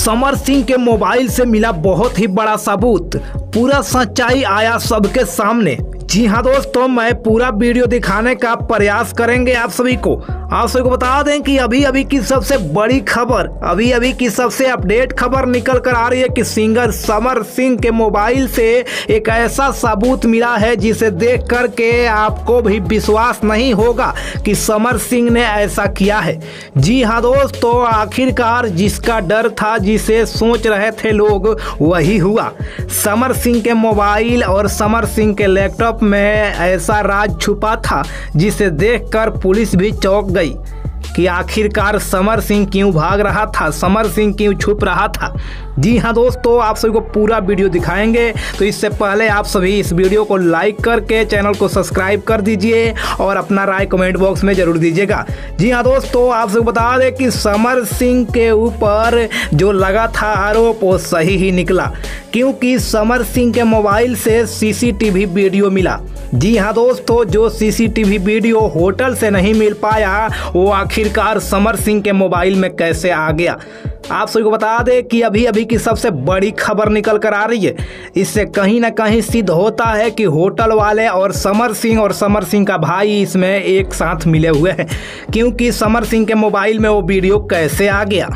समर सिंह के मोबाइल से मिला बहुत ही बड़ा सबूत। पूरा सच्चाई आया सबके सामने। जी हाँ दोस्तों, मैं पूरा वीडियो दिखाने का प्रयास करेंगे आप सभी को बता दें कि अभी की सबसे बड़ी खबर, अभी की सबसे अपडेट खबर निकल कर आ रही है कि सिंगर समर सिंह के मोबाइल से एक ऐसा सबूत मिला है जिसे देख करके आपको भी विश्वास नहीं होगा कि समर सिंह ने ऐसा किया है। जी हाँ दोस्तों, आखिरकार जिसका डर था, जिसे सोच रहे थे लोग, वही हुआ। समर सिंह के मोबाइल और समर सिंह के लैपटॉप में ऐसा राज छुपा था जिसे देखकर पुलिस भी चौंक गई कि आखिरकार समर सिंह क्यों भाग रहा था, समर सिंह क्यों छुप रहा था। जी हाँ दोस्तों, आप सभी को पूरा वीडियो दिखाएंगे, तो इससे पहले आप सभी इस वीडियो को लाइक करके चैनल को सब्सक्राइब कर दीजिए और अपना राय कमेंट बॉक्स में जरूर दीजिएगा। जी हाँ दोस्तों, आप सबको बता दें कि समर सिंह के ऊपर जो लगा था आरोप वो सही ही निकला, क्योंकि समर सिंह के मोबाइल से सीसीटीवी वीडियो मिला। जी हाँ दोस्तों, जो सीसीटीवी वीडियो होटल से नहीं मिल पाया वो आखिरकार समर सिंह के मोबाइल में कैसे आ गया। आप सभी को बता दें कि अभी की सबसे बड़ी खबर निकल कर आ रही है। इससे कहीं ना कहीं सिद्ध होता है कि होटल वाले और समर सिंह का भाई इसमें एक साथ मिले हुए हैं, क्योंकि समर सिंह के मोबाइल में वो वीडियो कैसे आ गया।